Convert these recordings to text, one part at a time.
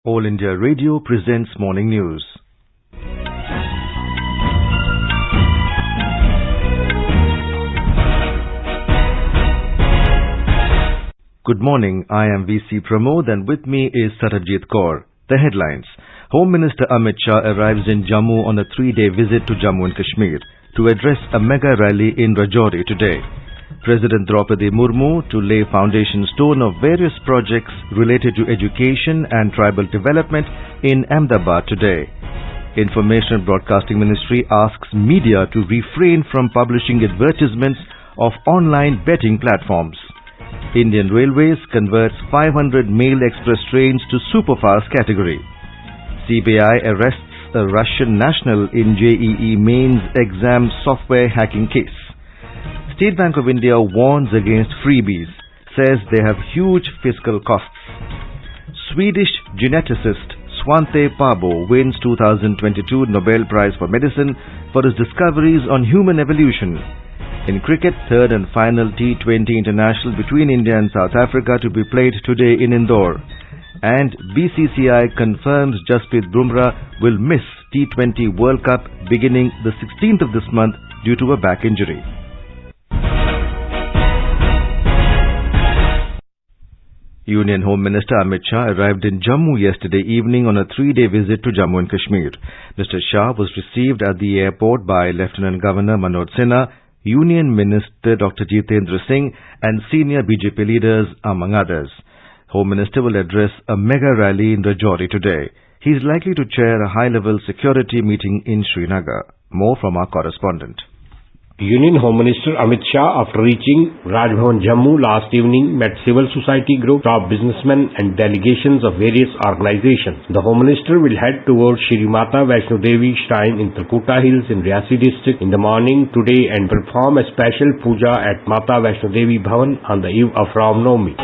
All India Radio presents Morning News. Good morning, I am VC Pramod and with me is Sarabjit Kaur. The headlines. Home Minister Amit Shah arrives in Jammu on a 3-day visit to Jammu and Kashmir to address a mega rally in Rajouri today. President Draupadi Murmu to lay foundation stone of various projects related to education and tribal development in Ahmedabad today. Information and Broadcasting Ministry asks media to refrain from publishing advertisements of online betting platforms. Indian Railways converts 500 mail express trains to Superfast category. CBI arrests a Russian national in JEE mains exam software hacking case. State Bank of India warns against freebies, says they have huge fiscal costs. Swedish geneticist Svante Pääbo wins 2022 Nobel Prize for Medicine for his discoveries on human evolution. In cricket, third and final T20 international between India and South Africa to be played today in Indore. And BCCI confirms Jasprit Bumrah will miss T20 World Cup beginning the 16th of this month due to a back injury. Union Home Minister Amit Shah arrived in Jammu yesterday evening on a 3-day visit to Jammu and Kashmir. Mr. Shah was received at the airport by Lieutenant Governor Manoj Sinha, Union Minister Dr. Jitendra Singh and senior BJP leaders among others. Home Minister will address a mega rally in Rajouri today. He is likely to chair a high-level security meeting in Srinagar. More from our correspondent. Union Home Minister Amit Shah, after reaching Raj Bhavan Jammu last evening, met civil society group, top businessmen and delegations of various organizations. The Home Minister will head towards Shri Mata Vaishno Devi Shrine in Trikuta Hills in Riyasi district in the morning today and perform a special puja at Mata Vaishno Devi Bhavan on the eve of Ram Navami.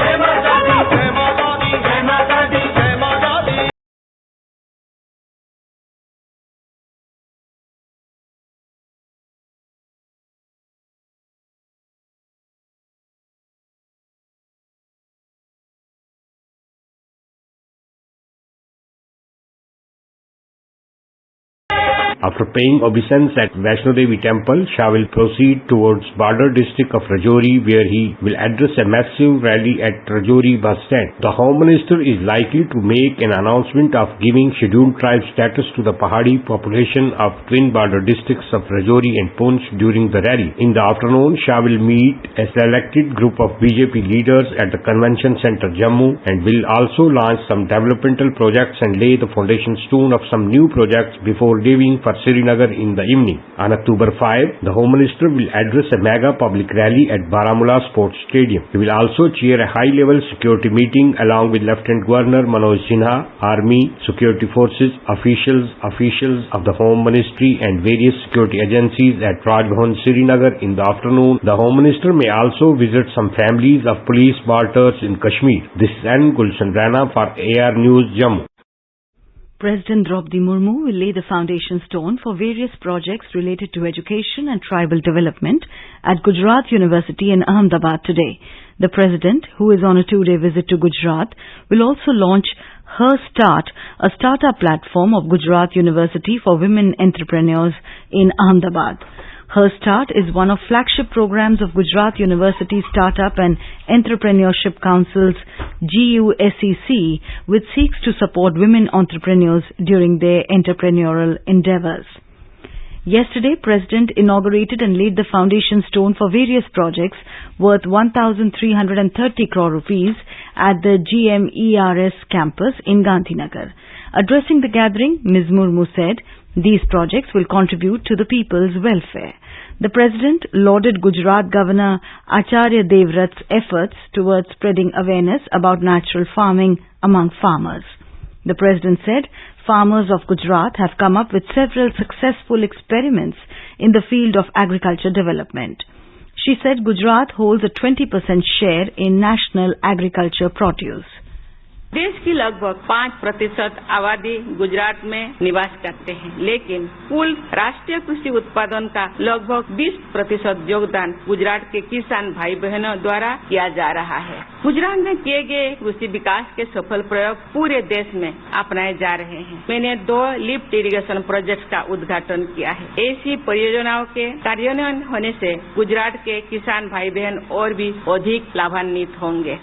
After paying obeisance at Vaishno Devi Temple, Shah will proceed towards border district of Rajouri where he will address a massive rally at Rajouri bus stand. The Home Minister is likely to make an announcement of giving scheduled tribe status to the Pahadi population of twin border districts of Rajouri and Poonch during the rally. In the afternoon, Shah will meet a selected group of BJP leaders at the Convention Centre Jammu and will also launch some developmental projects and lay the foundation stone of some new projects before leaving for Srinagar in the evening. On October 5, the Home Minister will address a mega public rally at Baramulla Sports Stadium. He will also chair a high-level security meeting along with Lieutenant Governor Manoj Sinha, Army, Security Forces, officials of the Home Ministry and various security agencies at Raj Bhavan Srinagar in the afternoon. The Home Minister may also visit some families of police martyrs in Kashmir. This is N. Gulshan Rana for AR News Jammu. President Draupadi Murmu will lay the foundation stone for various projects related to education and tribal development at Gujarat University in Ahmedabad today. The President, who is on a 2-day visit to Gujarat, will also launch Her Start, a startup platform of Gujarat University for women entrepreneurs in Ahmedabad. Her Start is one of flagship programs of Gujarat University Startup and Entrepreneurship Council's GUSEC, which seeks to support women entrepreneurs during their entrepreneurial endeavors. Yesterday, President inaugurated and laid the foundation stone for various projects worth 1,330 crore rupees at the GMERS campus in Gandhinagar. Addressing the gathering, Ms. Murmu said, these projects will contribute to the people's welfare. The President lauded Gujarat Governor Acharya Devrat's efforts towards spreading awareness about natural farming among farmers. The President said farmers of Gujarat have come up with several successful experiments in the field of agriculture development. She said Gujarat holds a 20% share in national agriculture produce. देश की लगभग 5% आबादी गुजरात में निवास करते हैं, लेकिन कुल राष्ट्रीय कृषि उत्पादन का लगभग 20% योगदान गुजरात के किसान भाई बहनों द्वारा किया जा रहा है। गुजरात में किए गए कृषि विकास के सफल प्रयोग पूरे देश में अपनाए जा रहे हैं। मैंने 2 लिफ्ट इरिगेशन प्रोजेक्ट का उद्घाटन किया है। ऐसी परियोजनाओं के कार्यान्वयन होने से गुजरात के किसान भाई बहन और भी अधिक लाभान्वित होंगे।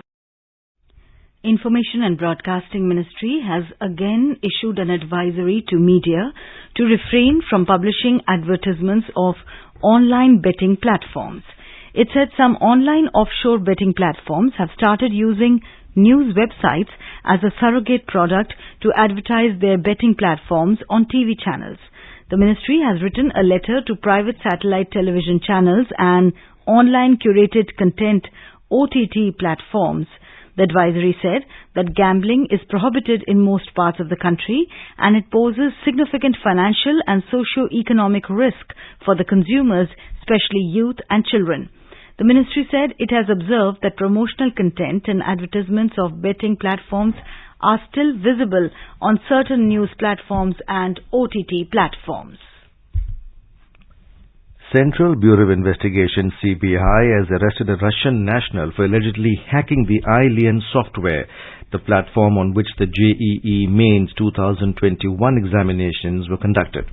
Information and Broadcasting Ministry has again issued an advisory to media to refrain from publishing advertisements of online betting platforms. It said some online offshore betting platforms have started using news websites as a surrogate product to advertise their betting platforms on TV channels. The ministry has written a letter to private satellite television channels and online curated content OTT platforms. The advisory said that gambling is prohibited in most parts of the country and it poses significant financial and socio-economic risk for the consumers, especially youth and children. The ministry said it has observed that promotional content and advertisements of betting platforms are still visible on certain news platforms and OTT platforms. Central Bureau of Investigation (CBI) has arrested a Russian national for allegedly hacking the iLeon software, the platform on which the JEE Mains 2021 examinations were conducted.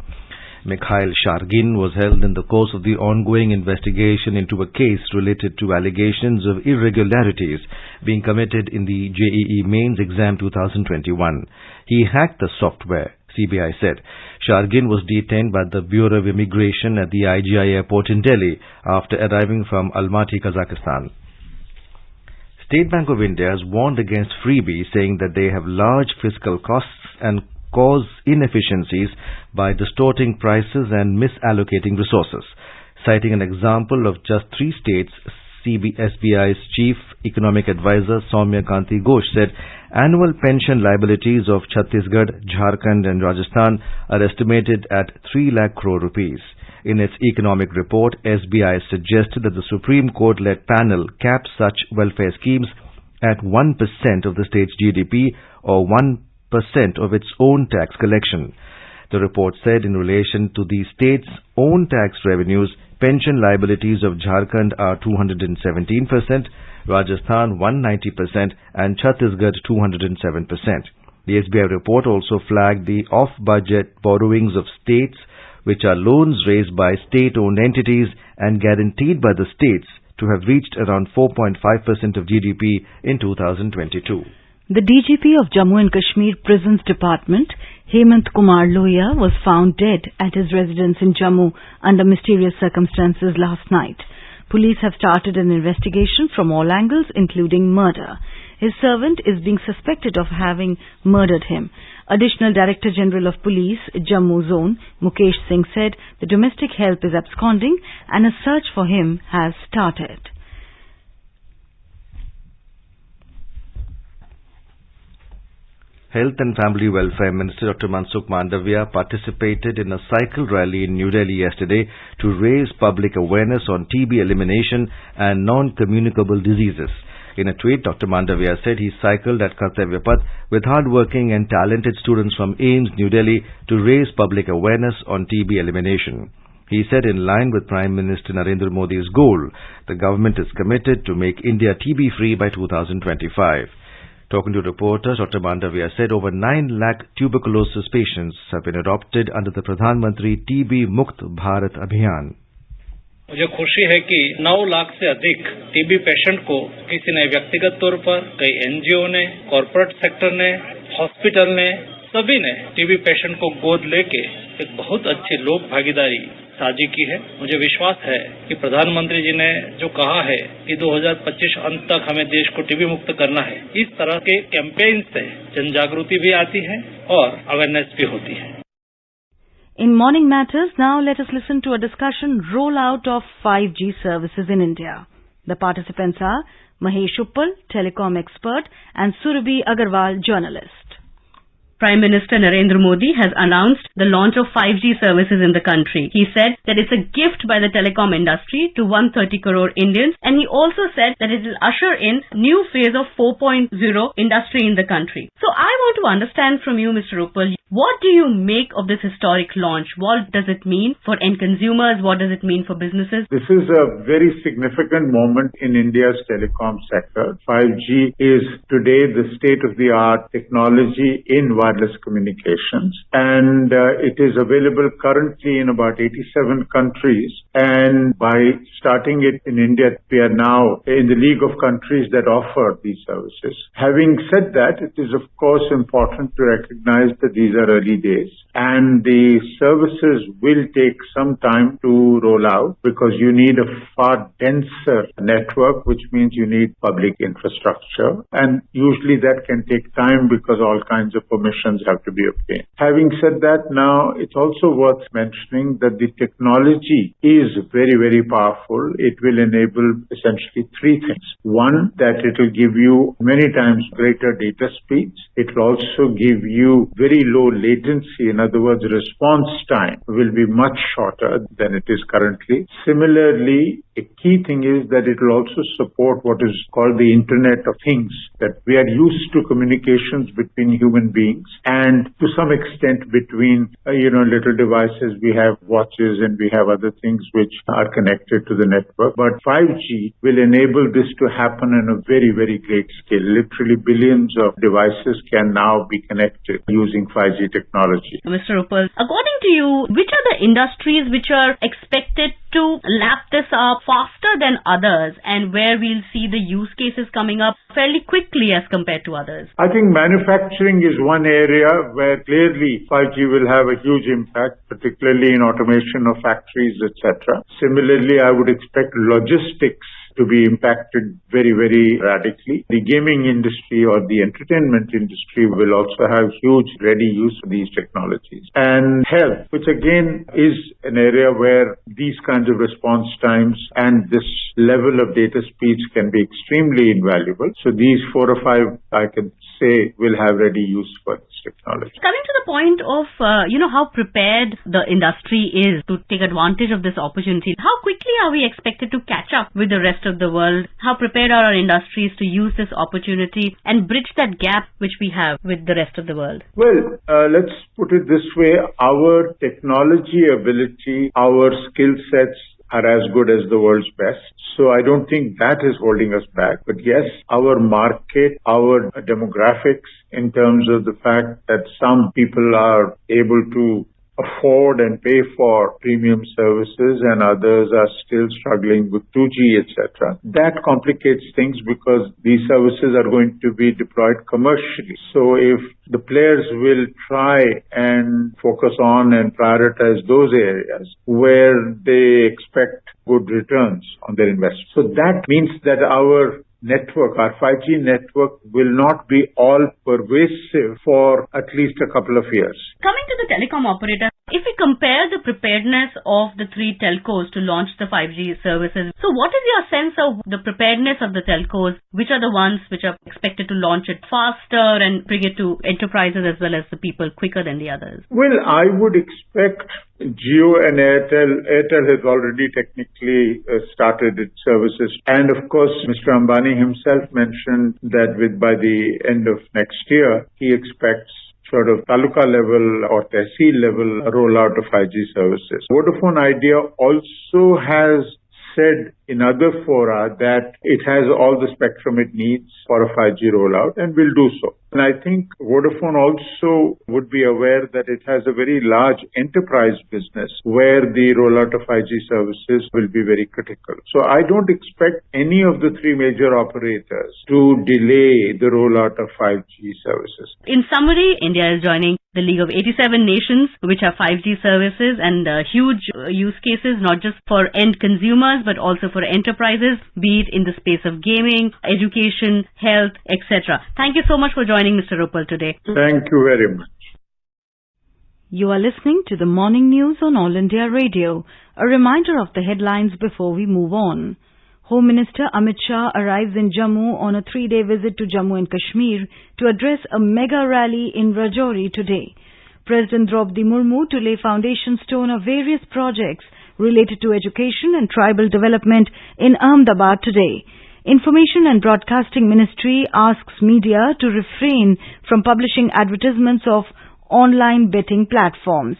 Mikhail Shargin was held in the course of the ongoing investigation into a case related to allegations of irregularities being committed in the JEE Mains exam 2021. He hacked the software, CBI said. Shargin was detained by the Bureau of Immigration at the IGI airport in Delhi after arriving from Almaty, Kazakhstan. State Bank of India has warned against freebies, saying that they have large fiscal costs and cause inefficiencies by distorting prices and misallocating resources. Citing an example of just 3 states, SBI's Chief Economic Advisor Soumya Kanti Ghosh said annual pension liabilities of Chhattisgarh, Jharkhand and Rajasthan are estimated at 3 lakh crore rupees. In its economic report, SBI suggested that the Supreme Court-led panel cap such welfare schemes at 1% of the state's GDP or 1% of its own tax collection. The report said in relation to the state's own tax revenues, pension liabilities of Jharkhand are 217%, Rajasthan 190% and Chhattisgarh 207%. The SBI report also flagged the off-budget borrowings of states, which are loans raised by state-owned entities and guaranteed by the states, to have reached around 4.5% of GDP in 2022. The DGP of Jammu and Kashmir Prisons Department, Hemant Kumar Lohia, was found dead at his residence in Jammu under mysterious circumstances last night. Police have started an investigation from all angles, including murder. His servant is being suspected of having murdered him. Additional Director General of Police, Jammu Zone, Mukesh Singh said the domestic help is absconding and a search for him has started. Health and Family Welfare Minister Dr. Mansukh Mandavia participated in a cycle rally in New Delhi yesterday to raise public awareness on TB elimination and non-communicable diseases. In a tweet, Dr. Mandavia said he cycled at Kartavya Path with hard-working and talented students from AIIMS, New Delhi, to raise public awareness on TB elimination. He said in line with Prime Minister Narendra Modi's goal, the government is committed to make India TB-free by 2025. Talking to reporters, Dr. Mandavia said over 9 lakh tuberculosis patients have been adopted under the Pradhan Mantri TB Mukt Bharat Abhiyan. मुझे खुशी है कि 9 लाख से अधिक TB patient को किसी ने व्यक्तिगत तौर पर, कई एनजीओ ने, कॉर्पोरेट सेक्टर ने, हॉस्पिटल ने, सभी ने टीबी पेशेंट को गोद लेके एक बहुत अच्छी लोक भागीदारी साझी की है। मुझे विश्वास है कि प्रधानमंत्री जी ने जो कहा है कि 2025 अंत तक हमें देश को टीबी मुक्त करना है, इस तरह के कैंपेन से जन जागृति भी आती है और अवेयरनेस भी होती है। In Morning Matters, now let us listen to a discussion rollout of 5G services in India. The participants are Mahesh Uppal, telecom expert, and Surabhi Agarwal, journalist. Prime Minister Narendra Modi has announced the launch of 5G services in the country. He said that it's a gift by the telecom industry to 130 crore Indians, and he also said that it will usher in new phase of 4.0 industry in the country. So I want to understand from you, Mr. Uppal, what do you make of this historic launch? What does it mean for end consumers? What does it mean for businesses? This is a very significant moment in India's telecom sector. 5G is today the state-of-the-art technology in wireless communications, and it is available currently in about 87 countries. And by starting it in India, we are now in the league of countries that offer these services. Having said that, it is of course important to recognize that these are early days, and the services will take some time to roll out because you need a far denser network, which means you need public infrastructure, and usually that can take time because all kinds of permissions have to be obtained. Having said that, now it's also worth mentioning that the technology is very, very powerful. It will enable essentially three things. One, that it will give you many times greater data speeds. It will also give you very low latency. In other words, response time will be much shorter than it is currently. Similarly, a key thing is that it will also support what is called the Internet of Things, that we are used to communications between human beings and to some extent between, little devices. We have watches and we have other things which are connected to the network. But 5G will enable this to happen on a very, very great scale. Literally billions of devices can now be connected using 5G technology. Mr. Uppal, according to you, which are the industries which are expected to lap this up faster than others, and where we'll see the use cases coming up fairly quickly as compared to others? I think manufacturing is one area where clearly 5G will have a huge impact, particularly in automation of factories, etc. Similarly, I would expect logistics to be impacted very, very radically. The gaming industry or the entertainment industry will also have huge ready use of these technologies. And health, which again is an area where these kinds of response times and this level of data speeds can be extremely invaluable. So these 4 or 5, I can say, will have ready use for this technology. Coming to the point of, how prepared the industry is to take advantage of this opportunity, how quickly are we expected to catch up with the rest of the world? How prepared are our industries to use this opportunity and bridge that gap which we have with the rest of the world? Well, let's put it this way. Our technology ability, our skill sets are as good as the world's best. So I don't think that is holding us back. But yes, our market, our demographics in terms of the fact that some people are able to afford and pay for premium services and others are still struggling with 2G, etc. That complicates things because these services are going to be deployed commercially. So if the players will try and focus on and prioritize those areas where they expect good returns on their investment. So that means that our network, our 5G network, will not be all pervasive for at least a couple of years. Coming to the telecom operator, if we compare the preparedness of the three telcos to launch the 5G services, so what is your sense of the preparedness of the telcos? Which are the ones which are expected to launch it faster and bring it to enterprises as well as the people quicker than the others? Well, I would expect Jio and Airtel. Airtel has already technically started its services. And of course, Mr. Ambani himself mentioned that by the end of next year, he expects sort of taluka level or tehsil level rollout of 5G services. Vodafone Idea also has said in other fora that it has all the spectrum it needs for a 5G rollout and will do so. And I think Vodafone also would be aware that it has a very large enterprise business where the rollout of 5G services will be very critical. So I don't expect any of the three major operators to delay the rollout of 5G services. In summary, India is joining the League of 87 nations which have 5G services and huge use cases, not just for end consumers but also for enterprises, be it in the space of gaming, education, health, etc. Thank you so much for joining Mr. Uppal today. Thank you very much. You are listening to the morning news on All India Radio. A reminder of the headlines before we move on. Home Minister Amit Shah arrives in Jammu on a 3-day visit to Jammu and Kashmir to address a mega rally in Rajouri today. President Draupadi Murmu to lay foundation stone of various projects related to education and tribal development in Ahmedabad today. Information and Broadcasting Ministry asks media to refrain from publishing advertisements of online betting platforms.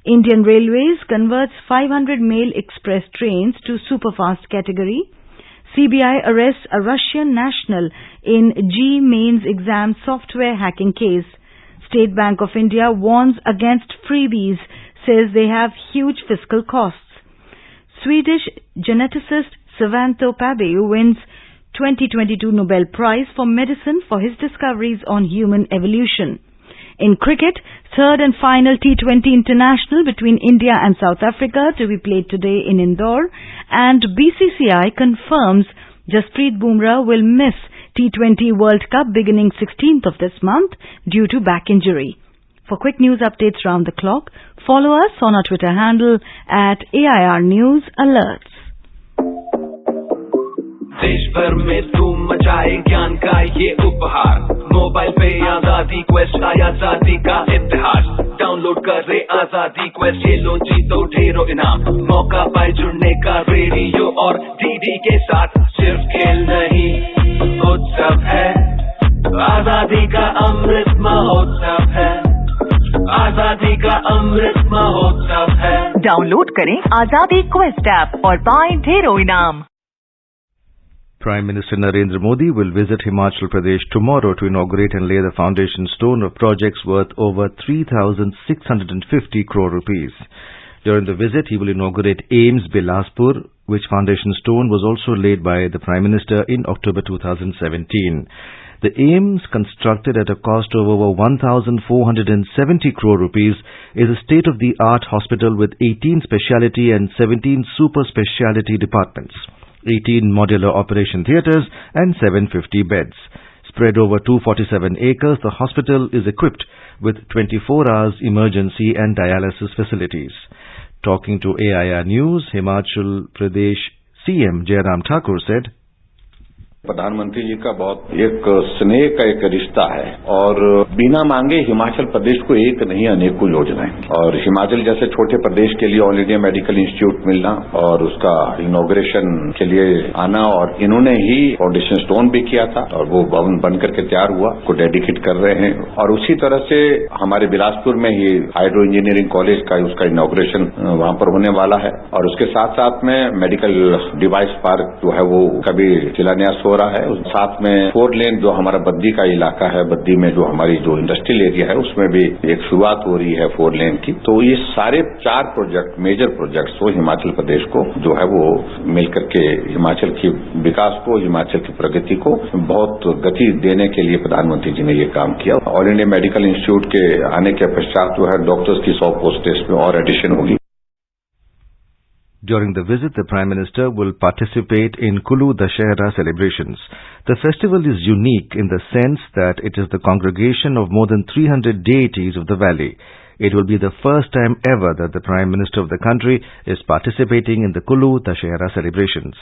Indian Railways converts 500 mail express trains to Superfast category. CBI arrests a Russian national in JEE Mains exam software hacking case. State Bank of India warns against freebies, says they have huge fiscal costs. Swedish geneticist Svante Pääbo wins 2022 Nobel Prize for Medicine for his discoveries on human evolution. In cricket, third and final T20 international between India and South Africa to be played today in Indore, and BCCI confirms Jasprit Bumrah will miss T20 World Cup beginning 16th of this month due to back injury. For quick news updates round the clock, follow us on our Twitter handle at AIR News Alerts. देश भर में धूम मचाए ज्ञान का ये उपहार, mobile पे आजादी क्वेस्ट आया आजादी का इतिहास। डाउनलोड करे आजादी क्वेस्ट, ये लो जीतो ढेरों इनाम, मौका पाए जुड़ने का रेडियो और डीडी के साथ। सिर्फ खेल नहीं उत्सव है, आजादी का अमृत महोत्सव है, आजादी का अमृत महोत्सव है। डाउनलोड करें आजादी क्वेस्ट ऐप और पाएं ढेरों इनाम। Prime Minister Narendra Modi will visit Himachal Pradesh tomorrow to inaugurate and lay the foundation stone of projects worth over 3,650 crore rupees. During the visit, he will inaugurate AIIMS Bilaspur, which foundation stone was also laid by the Prime Minister in October 2017. The AIIMS, constructed at a cost of over 1,470 crore rupees, is a state-of-the-art hospital with 18 specialty and 17 super specialty departments, 18 modular operation theatres and 750 beds. Spread over 247 acres, the hospital is equipped with 24 hours emergency and dialysis facilities. Talking to AIR News, Himachal Pradesh CM Jairam Thakur said, प्रधानमंत्री जी का बहुत एक स्नेह का एक रिश्ता है और बिना मांगे हिमाचल प्रदेश को एक नहीं अनेकों योजनाएं, और हिमाचल जैसे छोटे प्रदेश के लिए ऑल इंडिया मेडिकल इंस्टीट्यूट मिलना और उसका इनॉग्रेशन के लिए आना, और इन्होंने ही फाउंडेशन स्टोन भी किया था और वो भवन बन करके तैयार हुआ, को डेडिकेट कर रहे हैं। और उसी तरह से हमारे बिलासपुर में ही हाइड्रो इंजीनियरिंग कॉलेज का उसका इनॉग्रेशन वहां पर होने वाला है, और उसके साथ साथ में मेडिकल डिवाइस पार्क जो है वो कभी शिलान्यास हो रहा है। साथ में 4 लेन जो हमारा बद्दी का इलाका है, बद्दी में जो हमारी जो इंडस्ट्रियल एरिया है उसमें भी एक शुरुआत हो रही है 4 लेन की। तो ये सारे 4 प्रोजेक्ट, मेजर प्रोजेक्ट्स वो हिमाचल प्रदेश को जो है वो मिलकर के हिमाचल की विकास को, हिमाचल की प्रगति को बहुत गति देने के लिए प्रधानमंत्री जी ने ये काम किया। ऑल इंडिया मेडिकल इंस्टीट्यूट के आने के पश्चात जो है डॉक्टर्स की 100 पोस्टें इसमें और एडिशन होगी। During the visit, the Prime Minister will participate in Kulu Dashera celebrations. The festival is unique in the sense that it is the congregation of more than 300 deities of the valley. It will be the first time ever that the Prime Minister of the country is participating in the Kulu Dashera celebrations.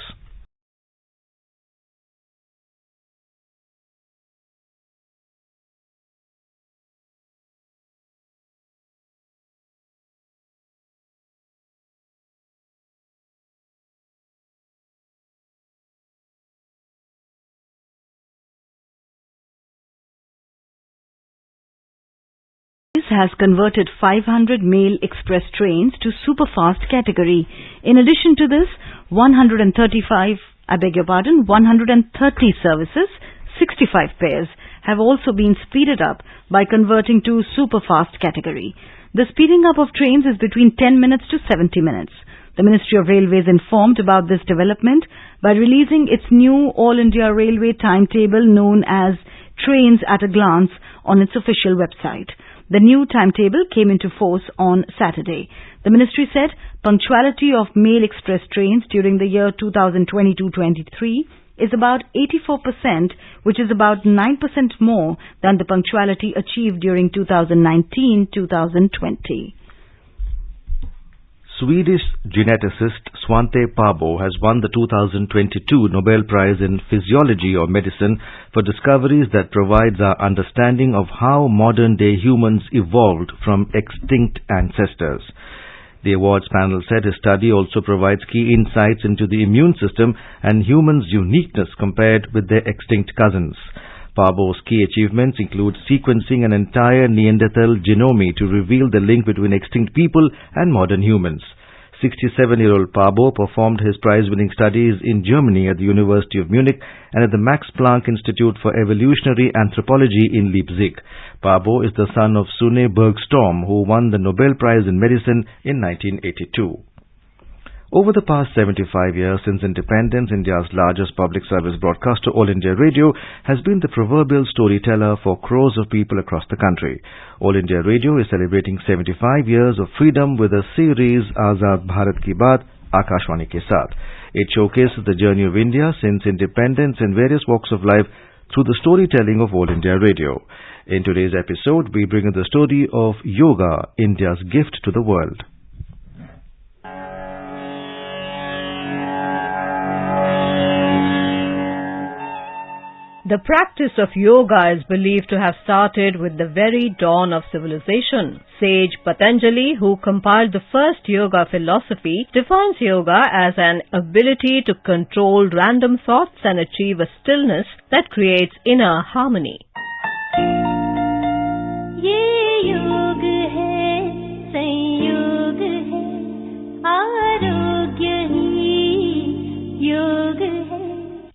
Has converted 500 mail express trains to superfast category. In addition to this, 130 services, 65 pairs have also been speeded up by converting to superfast category. The speeding up of trains is between 10 minutes to 70 minutes. The Ministry of Railways informed about this development by releasing its new All India Railway timetable known as Trains at a Glance on its official website. The new timetable came into force on Saturday. The ministry said punctuality of mail express trains during the year 2022-23 is about 84%, which is about 9% more than the punctuality achieved during 2019-2020. Swedish geneticist Svante Pääbo has won the 2022 Nobel Prize in Physiology or Medicine for discoveries that provides our understanding of how modern-day humans evolved from extinct ancestors. The awards panel said his study also provides key insights into the immune system and humans' uniqueness compared with their extinct cousins. Pääbo's key achievements include sequencing an entire Neanderthal genome to reveal the link between extinct people and modern humans. 67-year-old Pääbo performed his prize-winning studies in Germany at the University of Munich and at the Max Planck Institute for Evolutionary Anthropology in Leipzig. Pääbo is the son of Sune Bergström, who won the Nobel Prize in Medicine in 1982. Over the past 75 years since independence, India's largest public service broadcaster, All India Radio, has been the proverbial storyteller for crores of people across the country. All India Radio is celebrating 75 years of freedom with a series Azad Bharat Ki Baat, Akashwani Ke Saath. It showcases the journey of India since independence in various walks of life through the storytelling of All India Radio. In today's episode, we bring you the story of Yoga, India's gift to the world. The practice of yoga is believed to have started with the very dawn of civilization. Sage Patanjali, who compiled the first yoga philosophy, defines yoga as an ability to control random thoughts and achieve a stillness that creates inner harmony. ये योग है, संयोग है, आरोग्य ही योग है.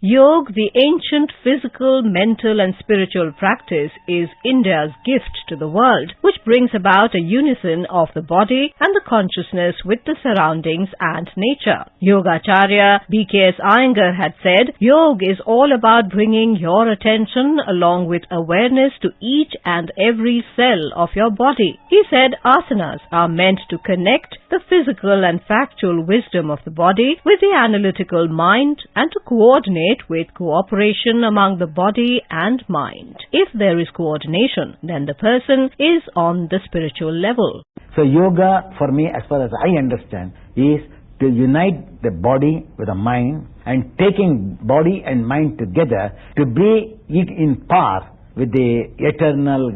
Yoga, the ancient physical, mental and spiritual practice, is India's gift to the world, which brings about a unison of the body and the consciousness with the surroundings and nature. Yogacharya B.K.S. Iyengar had said, Yoga is all about bringing your attention along with awareness to each and every cell of your body. He said asanas are meant to connect the physical and factual wisdom of the body with the analytical mind and to coordinate with cooperation among the body and mind. If there is coordination, then the person is on the spiritual level. So yoga, for me, as far as I understand, is to unite the body with the mind and taking body and mind together to be in par with the eternal,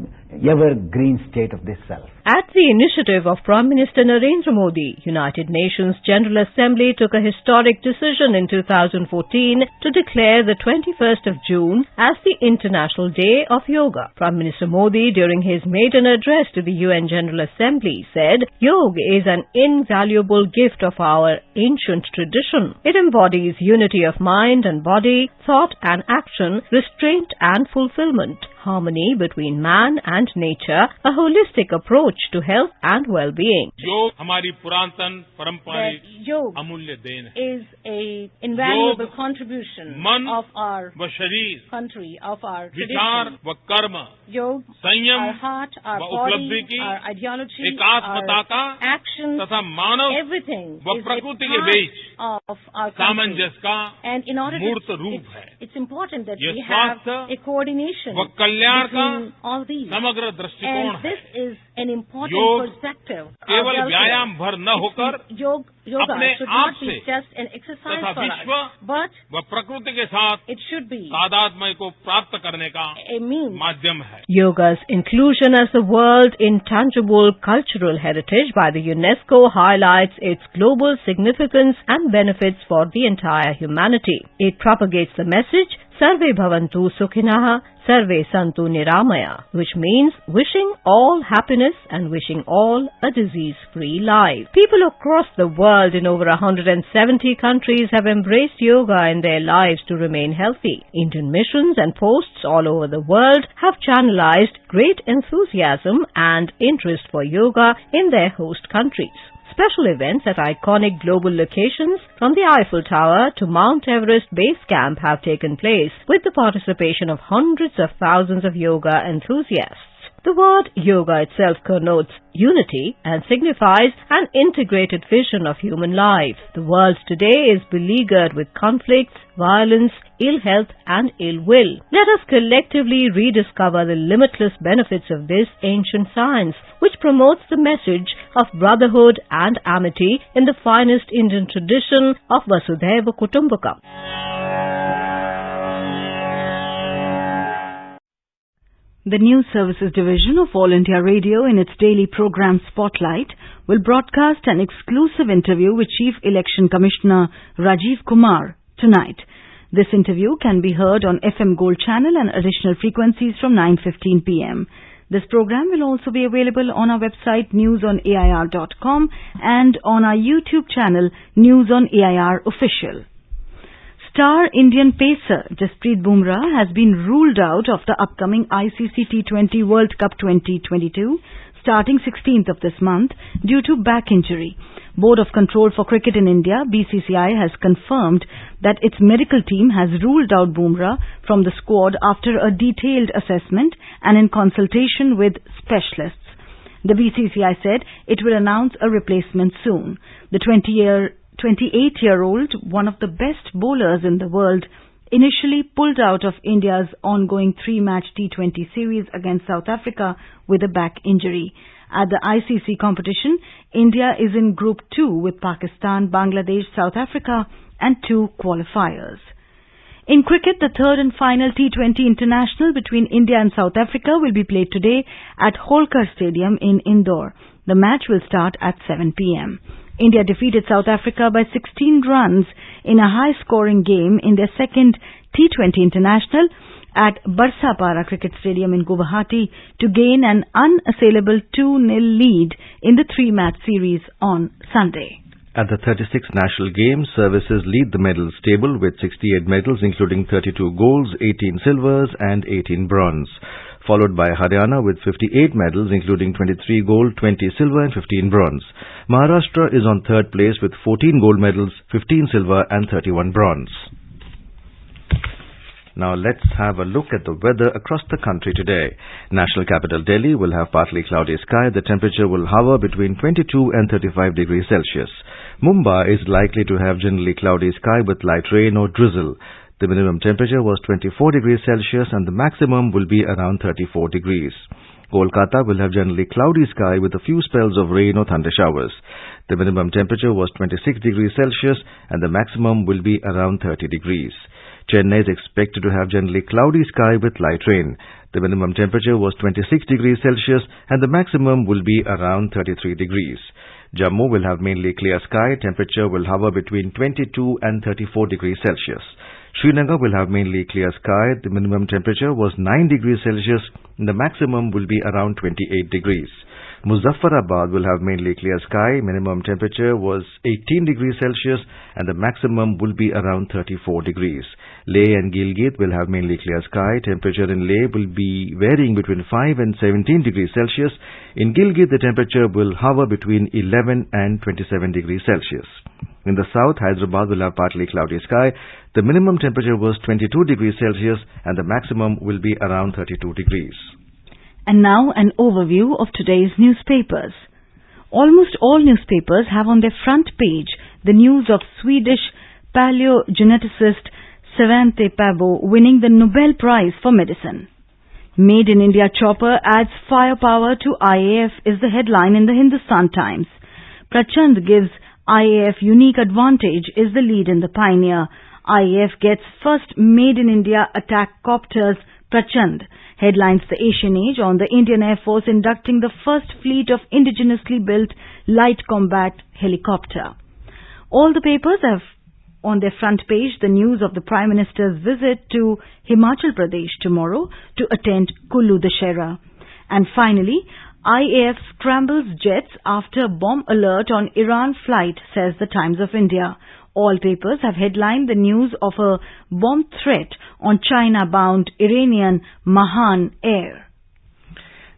evergreen state of this self. At the initiative of Prime Minister Narendra Modi, United Nations General Assembly took a historic decision in 2014 to declare the 21st of June as the International Day of Yoga. Prime Minister Modi, during his maiden address to the UN General Assembly, said, Yoga is an invaluable gift of our ancient tradition. It embodies unity of mind and body, thought and action, restraint and fulfillment, harmony between man and nature, a holistic approach to health and well-being. योग हमारी पुरातन पारंपरिक अमूल्य then है. Is a invaluable contribution of our शरीर, country, of our विचार व कर्म, संयम our heart, our व body, उपलब्धि की, our ideology, एकात्मता का, our actions, तथा मानव everything व is प्रकृति a के part beach of our country. सामंजस्य का And in order मूर्त to, रूप है. it's important that ये we have स्वास्थ्य a coordination व कल्याण का between all these. समग्र दृष्टिकोण And है. this is an important योग perspective. केवल व्यायाम भर न होकर Yoga अपने should आप not be से just an exercise तथा for विश्व us, but व प्रकृति के साथ it should be तादात्म्य को प्राप्त करने का a means. माध्यम है. Yoga's inclusion as the world intangible cultural heritage by the UNESCO highlights its global significance and benefits for the entire humanity. It propagates the message Sarve Bhavantu Sukhinah, Sarve Santu Niramaya, which means wishing all happiness and wishing all a disease-free life. People across the world in over 170 countries have embraced yoga in their lives to remain healthy. Indian missions and posts all over the world have channelized great enthusiasm and interest for yoga in their host countries. Special events at iconic global locations from the Eiffel Tower to Mount Everest Base Camp have taken place with the participation of hundreds of thousands of yoga enthusiasts. The word yoga itself connotes unity and signifies an integrated vision of human life. The world today is beleaguered with conflicts, violence, ill health and ill will. Let us collectively rediscover the limitless benefits of this ancient science, which promotes the message of brotherhood and amity in the finest Indian tradition of Vasudhaiva Kutumbakam. The News Services Division of All India Radio in its daily program Spotlight will broadcast an exclusive interview with Chief Election Commissioner Rajiv Kumar tonight. This interview can be heard on FM Gold channel and additional frequencies from 9:15 p.m. This program will also be available on our website newsonair.com and on our YouTube channel News on AIR Official. Star Indian pacer Jasprit Bumrah has been ruled out of the upcoming ICC T20 World Cup 2022 starting 16th of this month due to back injury. Board of Control for Cricket in India, BCCI, has confirmed that its medical team has ruled out Bumrah from the squad after a detailed assessment and in consultation with specialists. The BCCI said it will announce a replacement soon. The 28-year-old, one of the best bowlers in the world, initially pulled out of India's ongoing 3-match T20 series against South Africa with a back injury. At the ICC competition, India is in Group 2 with Pakistan, Bangladesh, South Africa and 2 qualifiers. In cricket, the third and final T20 international between India and South Africa will be played today at Holkar Stadium in Indore. The match will start at 7 p.m. India defeated South Africa by 16 runs in a high-scoring game in their second T20 international at Barsapara Cricket Stadium in Guwahati to gain an unassailable 2-0 lead in the 3-match series on Sunday. At the 36th National Games, services lead the medals table with 68 medals including 32 golds, 18 silvers and 18 bronze. Followed by Haryana with 58 medals including 23 gold, 20 silver and 15 bronze. Maharashtra is on third place with 14 gold medals, 15 silver and 31 bronze. Now let's have a look at the weather across the country today. National capital Delhi will have partly cloudy sky. The temperature will hover between 22 and 35 degrees Celsius. Mumbai is likely to have generally cloudy sky with light rain or drizzle. The minimum temperature was 24 degrees Celsius and the maximum will be around 34 degrees. Kolkata will have generally cloudy sky with a few spells of rain or thunder showers. The minimum temperature was 26 degrees Celsius and the maximum will be around 30 degrees. Chennai is expected to have generally cloudy sky with light rain. The minimum temperature was 26 degrees Celsius and the maximum will be around 33 degrees. Jammu will have mainly clear sky. Temperature will hover between 22 and 34 degrees Celsius. Srinagar will have mainly clear sky. The minimum temperature was 9 degrees Celsius and the maximum will be around 28 degrees. Muzaffarabad will have mainly clear sky. Minimum temperature was 18 degrees Celsius and the maximum will be around 34 degrees. Leh and Gilgit will have mainly clear sky. Temperature in Leh will be varying between 5 and 17 degrees Celsius. In Gilgit, the temperature will hover between 11 and 27 degrees Celsius. In the south, Hyderabad will have partly cloudy sky. The minimum temperature was 22 degrees Celsius and the maximum will be around 32 degrees. And now an overview of today's newspapers. Almost all newspapers have on their front page the news of Swedish paleogeneticist Svante Pääbo winning the Nobel Prize for Medicine. Made in India chopper adds firepower to IAF is the headline in the Hindustan Times. Prachand gives IAF unique advantage is the lead in the Pioneer. IAF gets first made in India attack copters Prachand. Headlines the Asian Age on the Indian Air Force inducting the first fleet of indigenously built light combat helicopter. All the papers have on their front page the news of the Prime Minister's visit to Himachal Pradesh tomorrow to attend Kullu Dashera. And finally, IAF scrambles jets after bomb alert on Iran flight, says the Times of India. All papers have headlined the news of a bomb threat on China-bound Iranian Mahan Air.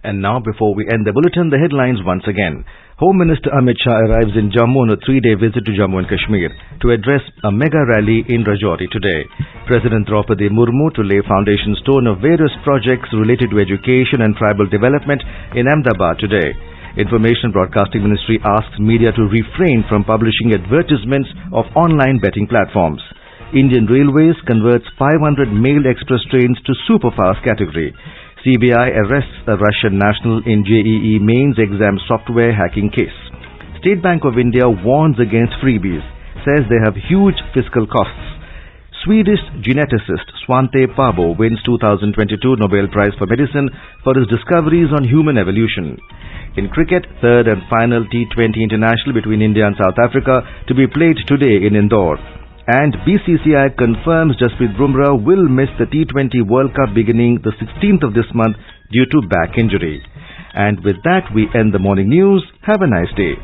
And now, before we end the bulletin, the headlines once again. Home Minister Amit Shah arrives in Jammu on a 3-day visit to Jammu and Kashmir to address a mega rally in Rajouri today. President Draupadi Murmu to lay foundation stone of various projects related to education and tribal development in Ahmedabad today. Information Broadcasting Ministry asks media to refrain from publishing advertisements of online betting platforms. Indian Railways converts 500 mail express trains to Superfast category. CBI arrests a Russian national in JEE mains exam software hacking case. State Bank of India warns against freebies, says they have huge fiscal costs. Swedish geneticist Svante Pääbo wins 2022 Nobel Prize for Medicine for his discoveries on human evolution. In cricket, third and final T20 international between India and South Africa to be played today in Indore. And BCCI confirms Jasprit Bumrah will miss the T20 World Cup beginning the 16th of this month due to back injury. And with that, we end the morning news. Have a nice day.